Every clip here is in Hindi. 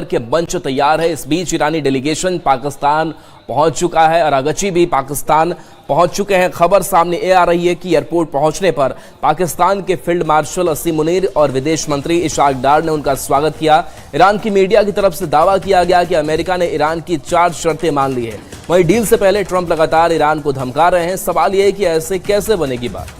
के मंच तैयार है। इस बीच ईरानी डेलीगेशन पाकिस्तान पहुंच चुका है और अरागची भी पाकिस्तान पहुंच चुके हैं। खबर सामने ये आ रही है कि एयरपोर्ट पहुंचने पर पाकिस्तान के फील्ड मार्शल असीम मुनीर और विदेश मंत्री इशाक डार ने उनका स्वागत किया। ईरान की मीडिया की तरफ से दावा किया गया कि अमेरिका ने ईरान की 4 शर्तें मान ली है। वहीं डील से पहले ट्रंप लगातार ईरान को धमका रहे हैं। सवाल यह है कि ऐसे कैसे बनेगी बात।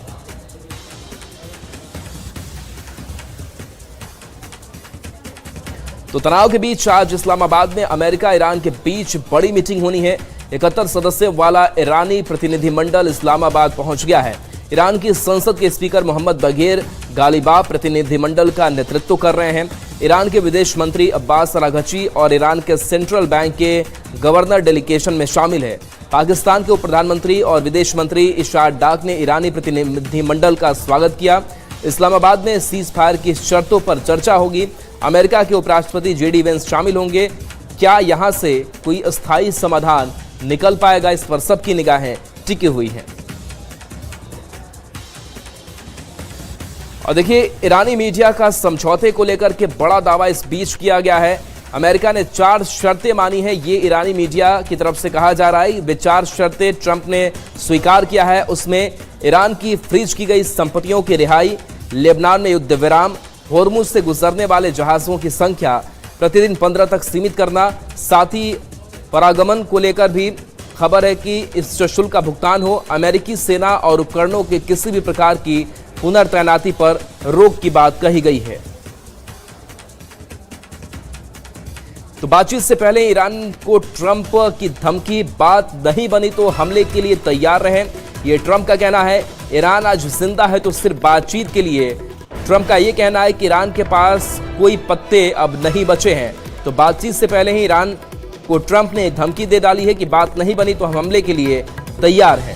तो तनाव के बीच आज इस्लामाबाद में अमेरिका ईरान के बीच बड़ी मीटिंग होनी है। 71 सदस्यों वाला ईरानी प्रतिनिधिमंडल इस्लामाबाद पहुंच गया है। ईरान की संसद के स्पीकर मोहम्मद बगेर गालिबाफ प्रतिनिधिमंडल का नेतृत्व कर रहे हैं। ईरान के विदेश मंत्री अब्बास अरागची और ईरान के सेंट्रल बैंक के गवर्नर डेलीगेशन में शामिल है। पाकिस्तान के उप प्रधानमंत्री और विदेश मंत्री इशाक डार ने ईरानी प्रतिनिधिमंडल का स्वागत किया। इस्लामाबाद में सीज फायर की शर्तों पर चर्चा होगी। अमेरिका के उपराष्ट्रपति जेडी वेंस शामिल होंगे। क्या यहां से कोई अस्थायी समाधान निकल पाएगा, इस पर सबकी निगाहें टिकी हुई हैं। और देखिए, ईरानी मीडिया का समझौते को लेकर के बड़ा दावा इस बीच किया गया है। अमेरिका ने 4 शर्तें मानी है, ये ईरानी मीडिया की तरफ से कहा जा रहा है। वे 4 शर्तें ट्रंप ने स्वीकार किया है। उसमें ईरान की फ्रीज की गई संपत्तियों की रिहाई, लेबनान में युद्ध विराम, होर्मुज से गुजरने वाले जहाजों की संख्या प्रतिदिन 15 तक सीमित करना, साथ ही परागमन को लेकर भी खबर है कि इस शुल्क का भुगतान हो। अमेरिकी सेना और उपकरणों के किसी भी प्रकार की पुनर्तैनाती पर रोक की बात कही गई है। तो बातचीत से पहले ईरान को ट्रंप की धमकी, बात नहीं बनी तो हमले के लिए तैयार रहें, ये ट्रंप का कहना है। ईरान आज जिंदा है तो सिर्फ बातचीत के लिए। ट्रंप का यह कहना है कि ईरान के पास कोई पत्ते अब नहीं बचे हैं। तो बातचीत से पहले ही ईरान को ट्रंप ने धमकी दे डाली है कि बात नहीं बनी तो हम हमले के लिए तैयार हैं।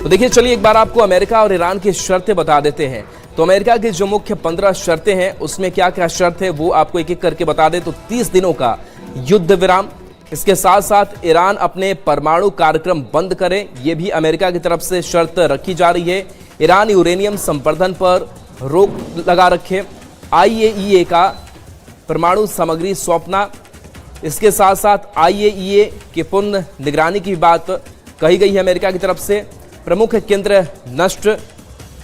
तो देखिए, चलिए एक बार आपको अमेरिका और ईरान की शर्तें बता देते हैं। तो अमेरिका की जो मुख्य 15 शर्तें हैं उसमें क्या क्या शर्त है वो आपको एक एक करके बता दें। तो 30 दिनों का युद्ध विराम, इसके साथ साथ ईरान अपने परमाणु कार्यक्रम बंद करे, ये भी अमेरिका की तरफ से शर्त रखी जा रही है। ईरान यूरेनियम संवर्धन पर रोक लगा रखे, IAEA का परमाणु सामग्री सौंपना, इसके साथ साथ IAEA के पुनः निगरानी की बात कही गई है अमेरिका की तरफ से। प्रमुख केंद्र नष्ट,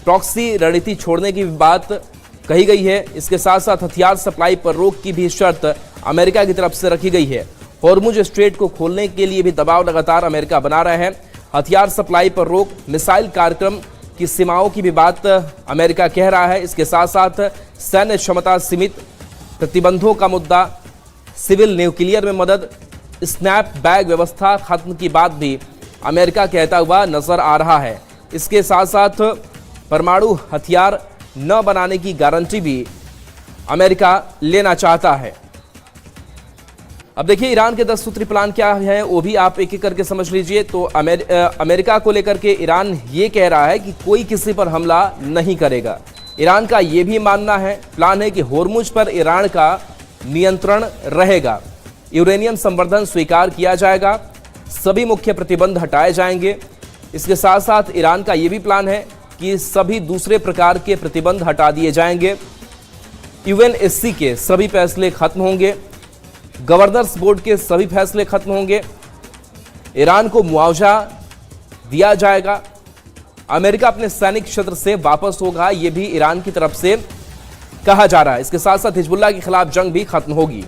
प्रॉक्सी रणनीति छोड़ने की बात कही गई है। इसके साथ साथ हथियार सप्लाई पर रोक की भी शर्त अमेरिका की तरफ से रखी गई है। होर्मुज स्ट्रेट को खोलने के लिए भी दबाव लगातार अमेरिका बना रहा है। हथियार सप्लाई पर रोक, मिसाइल कार्यक्रम की सीमाओं की भी बात अमेरिका कह रहा है। इसके साथ साथ सैन्य क्षमता सीमित, प्रतिबंधों का मुद्दा, सिविल न्यूक्लियर में मदद, स्नैप बैग व्यवस्था खत्म की बात भी अमेरिका कहता हुआ नजर आ रहा है। इसके साथ साथ परमाणु हथियार न बनाने की गारंटी भी अमेरिका लेना चाहता है। अब देखिए, ईरान के 10 सूत्री प्लान क्या है वो भी आप एक एक करके समझ लीजिए। तो अमेरिका को लेकर के ईरान ये कह रहा है कि कोई किसी पर हमला नहीं करेगा। ईरान का ये भी मानना है, प्लान है कि होर्मुज पर ईरान का नियंत्रण रहेगा, यूरेनियम संवर्धन स्वीकार किया जाएगा, सभी मुख्य प्रतिबंध हटाए जाएंगे। इसके साथ साथ ईरान का ये भी प्लान है कि सभी दूसरे प्रकार के प्रतिबंध हटा दिए जाएंगे, UNSC के सभी फैसले खत्म होंगे, गवर्नर्स बोर्ड के सभी फैसले खत्म होंगे, ईरान को मुआवजा दिया जाएगा, अमेरिका अपने सैनिक क्षेत्र से वापस होगा, यह भी ईरान की तरफ से कहा जा रहा है। इसके साथ साथ हिजबुल्लाह के खिलाफ जंग भी खत्म होगी।